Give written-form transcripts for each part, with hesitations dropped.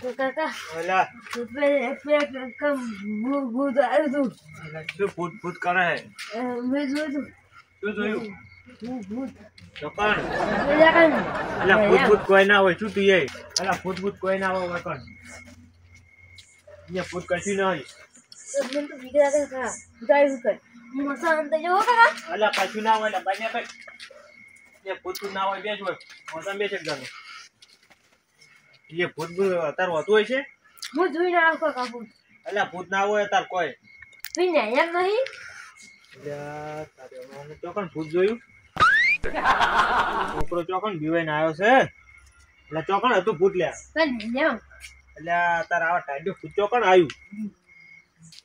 કાકા ઓલા ભૂત આવ્યું તું. શું ભૂત ભૂત કરે મેં જોયું શું જોયું ભૂત ચોકણ અલ્યા અલા ભૂત ભૂત કોઈ ના હોય શું તું એ અલા ભૂત ભૂત કોઈ ના હોય વકણ અહીંયા ભૂત કશું ના હોય મને તો બીક લાગે કાકા ભૂત આવ્યું કર મસા અંતે જો કાકા અલા કશું ના હોય બને કઈ એ ભૂત ભૂત ના હોય બેસ હોય મોસમ બેસ એકદમ એ ભૂત ભૂત અત્યારે હોતું હોય છે હું જોઈને આવું કાકા ભૂત અલા ભૂત ના હોય અત્યારે કોઈ જોઈને એમ નહીં ચોકણ ભૂત જોયું છોકરો ચોકણ બીવાઈને આવ્યો છે એટલે ચોકણ હતું ભૂત લ્યા પણ એમ એટલે તારે આવા ટાઈમ ભૂત ચોકણ આવ્યું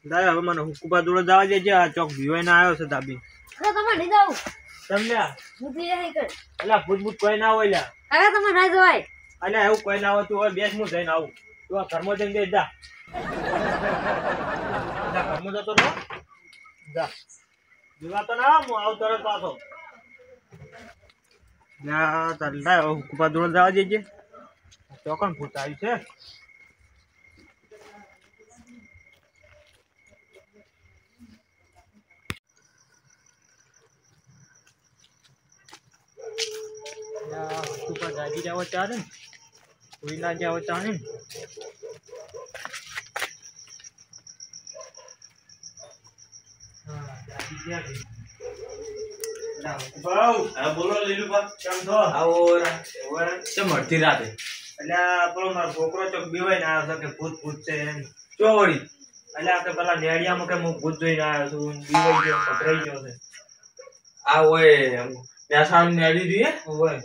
દાદા હવે મને હુકુબા જોડે જવા દેજે આ ચોક બીવાઈને આવ્યો છે દાબી કાકા તમે નહીં જાવ તમને ભૂત રહી કર એટલે ભૂત ભૂત કોઈ ના હોય લ્યા કાકા તમે ના જવાય એટલે એવું કોઈ ના હોય તું હવે બેસ હું જઈને આવું તું આ ઘરમાં જઈને બેસ જા ઘરમાં જતો રહો જા જીવા તો ના હું આવું તરત પાછો તારે હુકુબા જોડે જવા દેજે ચોકણ ભૂત આવ્યું છે ઉપર ગાડી જાવ ચાલે ને કોઈ ના જાવ ચાલે ને બોલો લીલુભા કેમ છો આવો કેમ અડધી રાતે એટલે પેલો મારો છોકરો ચોક બીવાઈને આવ્યો છે કે ભૂત ભૂત છે એમ ચો વળી એટલે આ કે પેલા નેડિયામાં કે હું ભૂત જોઈને આવ્યો છું બીવાઈ ગયો ગભરાઈ ગયો છે આ હોય નેસાણ નેડી દીએ હોય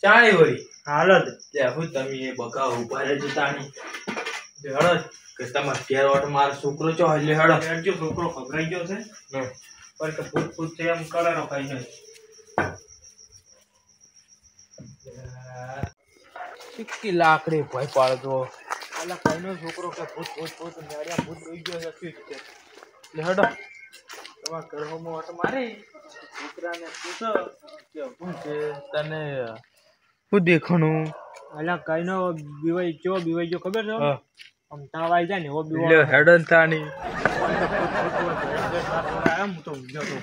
ચાણી વળી હાલત લે હું તમે એ બકા ઉભા રહેજો તાણી હળદ કે તમારે ઘેર ઓટ મારો છોકરો ચો એટલે હળદ નેડજો છોકરો ગભરાઈ ગયો છે પણ કે ભૂત ભૂત છે એમ કરે નો કઈ નહીં સિક્કી લાકડી ભાઈ પાડતો એટલે કઈનો છોકરો કે ભૂત ભૂત ભૂત નેડિયા ભૂત જોઈ ગયો છે શું છે લે હડો તમારા ઘરમાં ઓટ મારી છોકરાને પૂછો કે શું છે તને શું દેખાણું એટલે કઈનો બીવાઈ ગયો ખબર છે આમ તાવ આવી જાય ને એવો લે બીવો હેડન તાણી એમ તો ઊંઘ્યો તો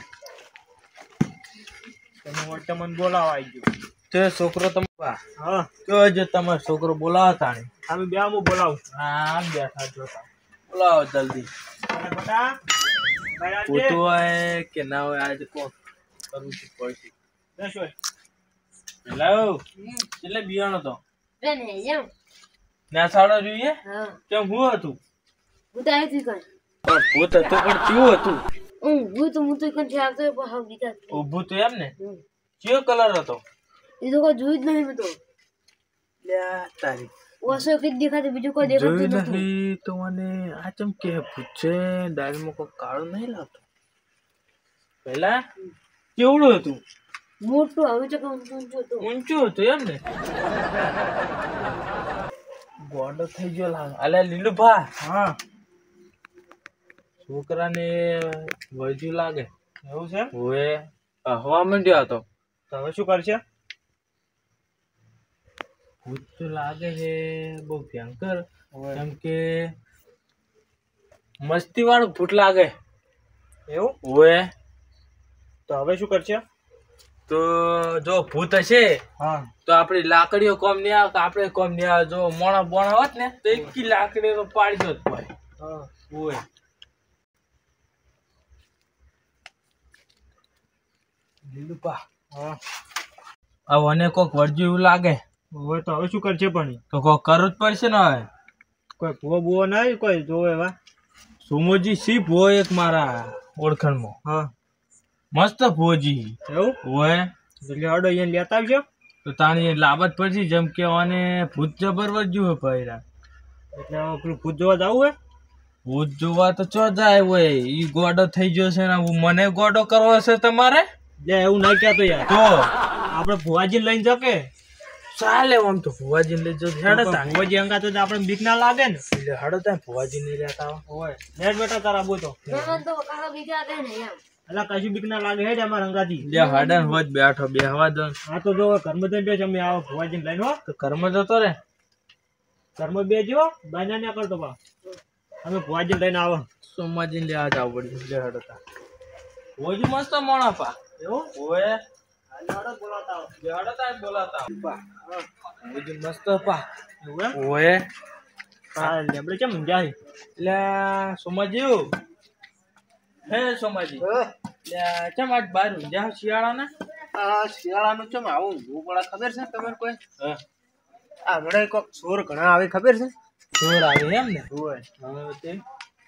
તમે વચ્ચે મને બોલાવા આવી ગયો તે છોકરો તમારા હા તો જે તમારો છોકરો બોલાવો તાણી અમે બે હું બોલાવું આમ બેઠા જોતા બોલાવો જલ્દી અને બેટા બહાર આવજે. પૂતું હોય કે ના હોય આજે કોણ કરવું છે પડશે બેસો. હેલો એટલે બિયાણો તો બેન એમ ના સાડો જોઈએ હા કેમ હું હતું ભૂત આવ્યું કર પણ ભૂત હતું પણ કેવું હતું ભૂત હું તો કંઈ આવતો પણ હાવ બીતા ઊભું તો એમ ને કયો કલર હતો એ તો કોઈ જોયું જ નહીં મેં તો લ્યા તારી ઓછો કઈ દેખાતું બીજું કોઈ દેખાતું જોયું નતું નહીં તો મને આ ચમ કે ભૂત છે ડાળમાં કોઈ કાળું નહીં લાગતું પેલા કેવડું હતું મોટું આવ્યું છે કે ઊંચું હતું ઊંચું હતું એમ ને ગોડો થઈ ગયો લાગે અલે લીલુભા હા છોકરાને વજુ લાગે એવું છે હવે હવા માંડ્યો હતો તો હવે શું કરશે ભૂત તો લાગે છે બહુ ભયંકર કેમ કે મસ્તી વાળું ભૂત લાગે એવું હોય તો હવે શું કરશે તો જો ભૂત હશે હા તો આપડી લાકડીઓ કોમ નહીં આવે કે આપણે કોમ નહીં આવે જો મોણા બોણા હોત ને તો એક લાકડી તો પાડી દો ભાઈ હા હોય લીલુપા હા આ મને કોક વળજ્યું એવું લાગે હવે તો હવે શું કરશે પણ ઈ? તો કોક કરવું જ પડશે ને હવે કોઈ ભૂવો બુવો નહીં કોઈ જોવે એવા સુમોજી સી ભૂવો એક મારા ઓળખાણમાં હા મસ્ત ભૂવોજી એવું હોય એટલે હડો અહીંયા લેતા આવજો તો તાણી લાભત પડશે જેમ કે આને ભૂત જબર વજ્યું હોય પહેરા એટલે હવે પેલું ભૂત જોવા જવું હે ભૂત જોવા તો ચો જાય હોય ઈ ગોડો થઈ ગયો છે ને મને ગોડો કરવો છે તમારે લે એવું નહીં કહેતો યાર તો આપણે ભુવાજી લઈને જાવ કે ચાલે આમ તો ભુવાજી લઈ જો હેડો તાણ ભુવાજી અંગા તો આપણે બીક ના લાગે ને એટલે હેડો તાણ ભુવાજી નહીં રહેતા હોય નેટ બેટા તારા બોતો મને તો કાકા બીજા કે ને એમ અલા કશું બીક ના લાગે હેડ અમાર અંગાથી લે હાડન હોજ બેઠો બેહવા દો હા તો જો ઘરમાં જઈને બેસ અમે આવો ભુવાજીને લઈને હો તો ઘરમાં જતો રે ઘરમાં બેજો બાના ના કરતો બા અમે ભુવાજીને લઈને આવો સોમાજી લે આ જાવ પડી લે હાડો તા હોજ મસ્ત મોણા પા એવું ઓએ હાલો બોલાવતા આવો લે હાડો તા બોલાતા પા હોજ મસ્ત પા એવું એમ ઓએ હા લેબડે કેમ જાય લે સોમાજી હે સોમાજી લે ચમ આજ બાર ઊંઝા શિયાળાના શિયાળાનું ચમ આવું ઊંઘવું પડે ખબર છે તમને કોઈ હા આ ઘણા કોક ચોર ઘણા આવે ખબર છે ચોર આવે એમ ને હોય હવે તે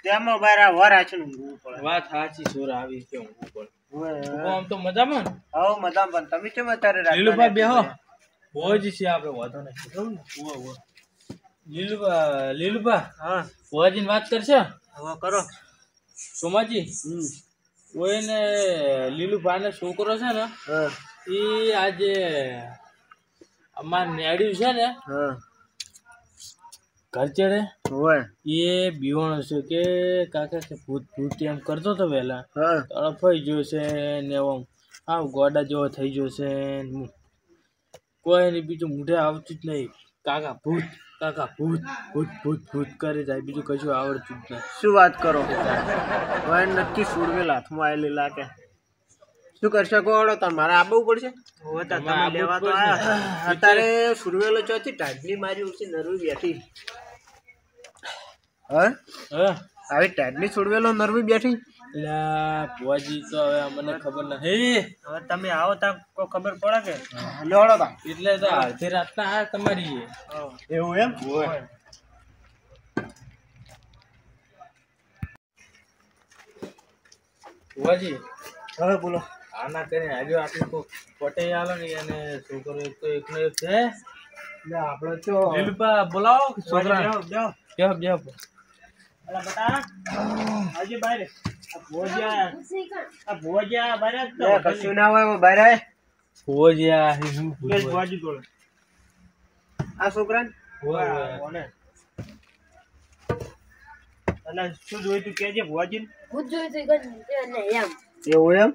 તેમાં બાર આ વર આછે ઊંઘવું પડે વાત સાચી ચોર આવી કે ઊંઘવું પડે હોય આમ તો મજામાં ને આવો મદામ પણ તમે કેમ અત્યારે લીલુભાઈ બેહો હોજ છે આપણે વાંધો નહીં કહું ને ઓવો લીલુભા હા હોજીને વાત કરશે હવે કરો સોમાજી ઓય ને લીલુભાઈ ને છોકરો છે ને હા એ આજે અમાર નેડ્યું છે ને હા ઘર ચડે હોય એ બીવાણો છે કે કાકા કે ભૂત ભૂત એમ કરતો તો વહેલા હા તળફાઈ ગયો છે ને આમ આવ ગોડા જેવો થઈ ગયો છે કોઈ નહીં બીજું મોઢે આવતું જ નહીં કાકા ભૂત ભૂત ભૂત ભૂત કરી જાય બીજું કશું આવડતું જ નહીં શું વાત કરો હોય નક્કી સુડવેલ હાથમાં આવેલી લાગે શું કરશે કોડો તમારે આવવું પડશે અત્યારે સુરવેલો ચોથી ટાઢની મારી ઉછી નરવી બેઠી હા હા આવી ટાઢની સુરવેલો નરવી બેઠી એટલે ભુવાજી તો હવે મને ખબર નથી હવે તમે આવો તા કોઈ ખબર પડે કે લેવડો તા એટલે તો અડધી રાતના આ તમારી એવું એમ હોય ભુવાજી હવે બોલો આના કરીને આવ્યો આટલું તો પટે આલો ને અને છોકરો એક તો એકનો એક છે લે આપણે તો લીલુપા બોલાવો છોકરા બેહો બેહો બેહો અલા બટા આજે બહાર આ ભોજિયા બહાર જ તો કશું ના હોય બહાર આય ભુવાજી હું બેસ ભોજી જોડે આ છોકરાને ભુવાજી અને શું જોયું તું કેજે ભુવાજી ભૂત જોયું તો ગણ ને એમ એવું એમ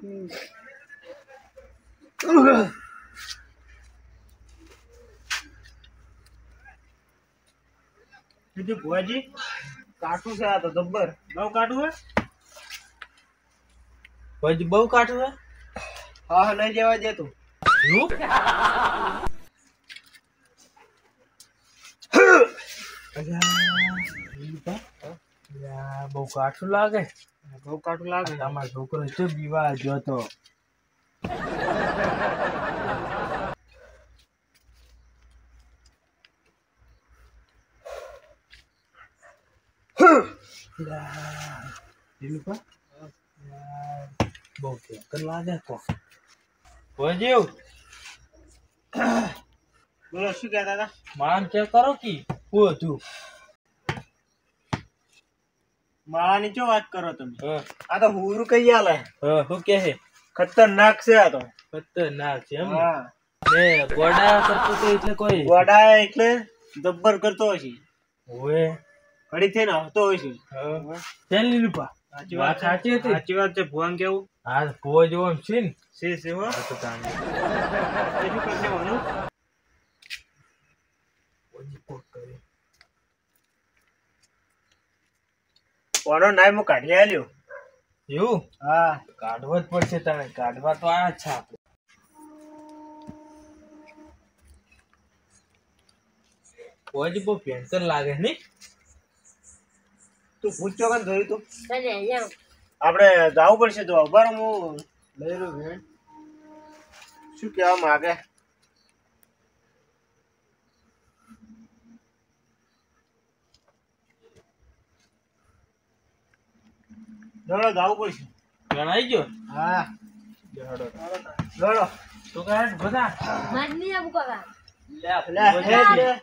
કીધું ભુવાજી કાટું છે આ તો ગબ્બર બહુ કાટું હે ભુવાજી બહુ કાઠું છે હા હા નહીં જવા દે તું બહુ કાઠું લાગે બહુ કાટું લાગે તમારો છોકરો શું વિવાહ જોતો બહુ ભયંકર લાગે તો ભોજીવ બોલો શું કહેતા હતા માન કે કરો કી હું હતું માળાની ચો વાત કરો તમે હા આ તો હુરું કઈ આલે શું કે છે ખતરનાક છે આ તો ખતરનાક છે એમ ને હા ને ગોડા કરતો તો એટલે કોઈ ગોડા એટલે જબ્બર કરતો હશે ઓએ ઘડી થઈને આવતો હશે ચાલ લીલુપા વાત સાચી હતી સાચી વાત છે ભુવાન કેવું હા ભુવો જેવો એમ છે ને છે હો હા તો તાણે શું કરશે વાનું ઓનો નાય મો કાઢી આલ્યો એવું હા કાઢવા જ પડશે તને કાઢવા તો આ જ છે આપણે ભુવાજી બહુ ભયંકર લાગે ને તું પૂછજો કે જોયું તું તને એમ આપણે જવું પડશે તો ઉભા રહો હું લઈ રહ્યો ભેણ શું કહેવા માંગે દોડો જવું પડશે ગણાઈ ગયો હા જડો દોડો તો કાઢ બધા માર નહીં આવું કાકા લે લે ભુવાજી.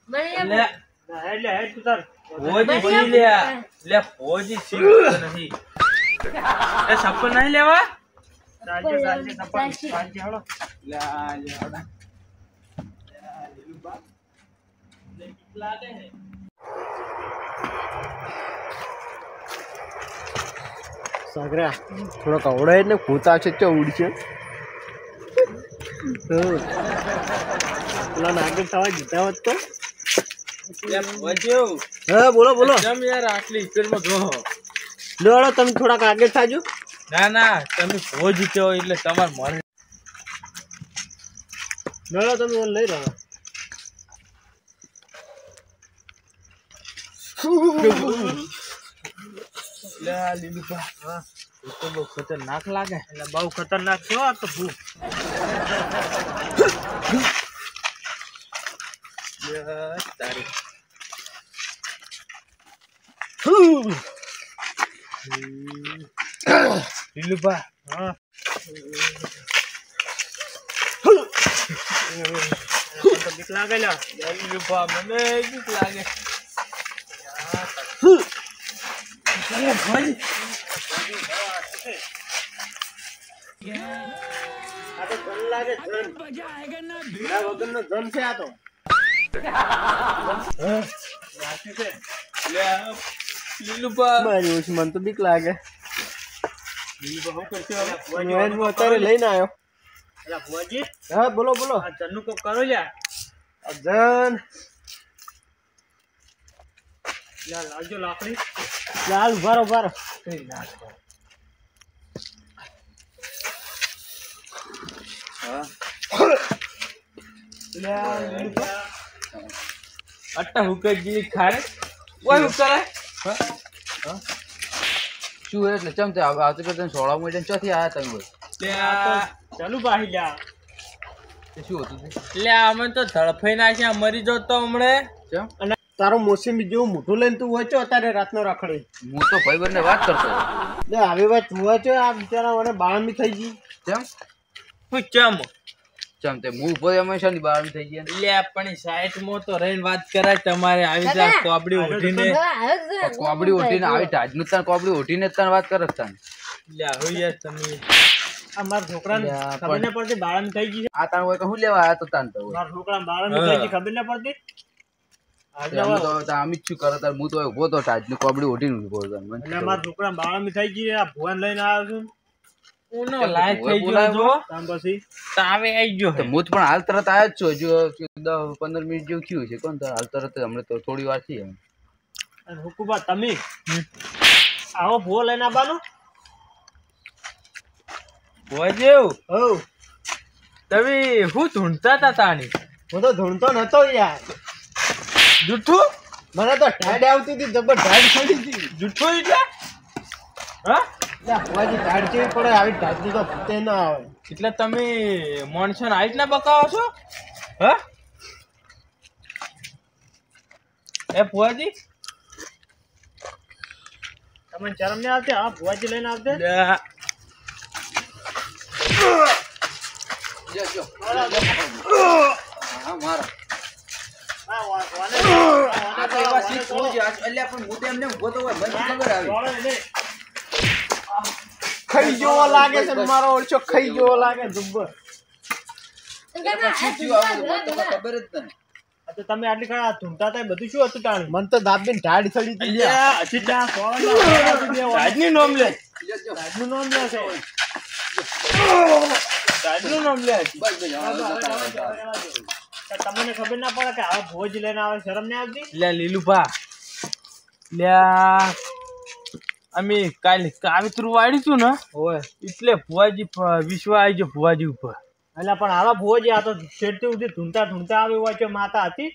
મને એમ લે હેડ લે હેડ તું તાર ભુવાજી બોલી લે લે ભુવાજી સિંહ નહીં એ સપન નહીં લેવા ચાલજે ચાલજે તપાસ ચાલજે હળો લે લે આવડા લીલુબા લે લાગે હે સાગરા થોડોક અવડાય ને ભૂતા છે ચો ઉડશે પેલા નાગર થવા જીતા હોત તો હા બોલો બોલો કેમ યાર આટલી સ્પીડમાં જો લોડો તમે થોડાક આગળ થાજો ના ના તમે ભો જીત્યો હોય એટલે તમારે મન લોડો તમે ઓન લઈ રહ્યો લે લીલુપા હા એ તો બહુ ખતરનાક લાગે એટલે બહુ ખતરનાક છો આ તો ભૂ તારી લીલુપા હા બીક લાગે લ્યા લીલુપા મને બીક લાગે આ તો ધન લાગે ધન વગરનો ધન છે આ તો લીલુપા મારી ઓછી મને તો બીક લાગે લીલુપા શું કરશે હું અત્યારે લઈને આવ્યો અલા ભુવાજી હા બોલો બોલો આ જન્નું કોક કરો લ્યા આ ધન લ્યા લાવજો લાકડી લાલ ઉભારો ઉભારો કઈ નાખો અટ્ટા હુકજી ખાડે ઓય ઉકરે શું એટલે ચમ તે આવતી કરતા 16 મિનિટ ચોથી આયા તમે લે ચાલુ બાહી લ્યા તે શું હતું લે અમે તો ધડફઈ નાખ્યા મરી જો તો હમણે ચમ અને તારો મોસમી જેવું મોઢું લઈને તું હોય છો અત્યારે રાતનો રખડે હું તો ભાઈબંધને વાત કરતો લે આવી વાત તું હોય છો આ બિચારા મને બાળમી થઈ ગઈ ચમ હું ચમ ચમ તે હું ઉપર હંમેશા ની બહાર થઈ ગયા લે પણ સાઈડમાં તો રહીને વાત કરાય તમારે આવી જા કોબડી ઉઠીને કોબડી ઉઠીને આવી ટાજનું તાર કોબડી ઉઠીને તાર વાત કરત તાન લે હોય યાર તમે આ મારા છોકરાને યા, ખબર ન પડતી બાળમી થઈ ગઈ છે આ તાર હોય તો હું લેવા આયા તો તાન તો મારા છોકરાને બાળમી થઈ ગઈ ખબર ન પડતી અમે તો આમ જ શું કરે તાર હું તો ઉભો તો ટાજનું કોબડી ઉઠીને ઉભો હતો મને એટલે મારા છોકરાને બાળમી થઈ ગઈ આ ભુવાન લઈને આવ્યો છું ઉનો લાઈટ થઈ ગયો જો તામ પછી તાવે આવી ગયો તો હું પણ હાલ તરત આવ્યો જ છું જો 10-15 મિનિટ જેવું થયું છે કોણ હાલ તરત હમણાં તો થોડી વાર થી અને હુકુબા તમે આવો ભૂવો લઈને આવવાનો ભોજેવ હો તમે હું ધૂંઢતા હતા તાણી હું તો ધૂણતો નતો યાર જૂઠું મને તો ટાઈડ આવતી હતી જબર ટાઈડ પડી હતી જૂઠું એટલે હા ભુવાજી ટાઈડ કેવી પડે આવી ટાઈડની તો ભૂતે ના આવે એટલે તમે મોનસન આઈટ ના બકાવો છો હા એ ભુવાજી તમને શરમ નહીં આવતી હા ભુવાજી લઈને આવતે જો હા મારા આ તો એવા સીટ કોણ છે એટલે પણ હું તો એમને ઉભો તો હોય મને ખબર આવી ખાઈ જેવો લાગે છે મારો ઓળછો ખાઈ જેવો લાગે જબ્બર ખબર જ તને આ તો તમે આટલી ખરા ધૂમતા હતા બધું શું હતું તાણ મને તો દાબીને ઢાળ ચડી હતી રાજની નામ લે નું નામ લે છે રાજનું નામ લે તમને ખબર ના પડે કે આવા ભોજ લઈને આવે શરમ નહીં આવતી લે લીલુભા લે અમે કાલે કાવિતરું વાળ્યું હતું ને હોય એટલે ભુવાજી વિશ્વ આવી ગયો ભુવાજી ઉપર એટલે પણ આવા ભોજ આ તો છેડતી સુધી ધૂમતા આવે હોય છે માતા હતી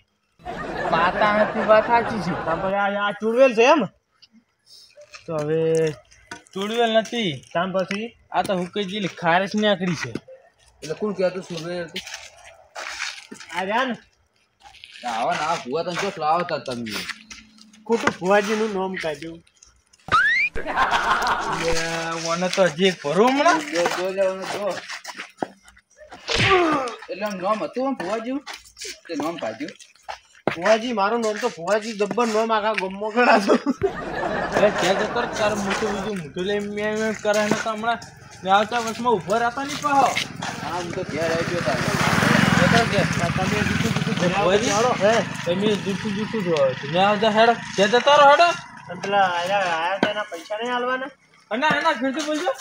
માતા હતી વાત સાચી છે તાર આ ચૂડવેલ છે એમ તો હવે ચૂડવેલ નથી તાર પછી આ તો હુકેજી ખારેશ નીકળી છે એટલે કોણ કહેતું સુરવે હતું આ રહ્યા ને આવા ના ભૂવા તને ચોક લાવતા તમે ખોટું ભુવાજીનું નામ કાઢ્યું મને તો હજી એક ભરું હમણાં જો લેવાનું જો એટલે આમ નામ હતું આમ ભૂવાજી તે નામ કાઢ્યું ભુવાજી મારું નામ તો ભુવાજી જબ્બર નામ આખા ગમો ગણાતું ત્યાં જતો તારે મોટું બીજું મોટું લઈ મેં કરે ને તો હમણાં મેં આવતા વર્ષમાં ઉભો રહેતા નહીં પાહો આમ તો ઘેર આવી ગયો તારે તમે જૂઠું ભુવાજી? હે તમે જૂઠું જો મેં આવતા હેડો ત્યાં જતો રહો હેડો અને પેલા આયા હતા એના પૈસા નહીં આલવાના અના ફિરથી બોલજો.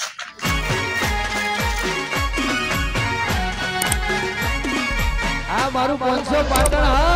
આ મારું 500 પાટણ હા.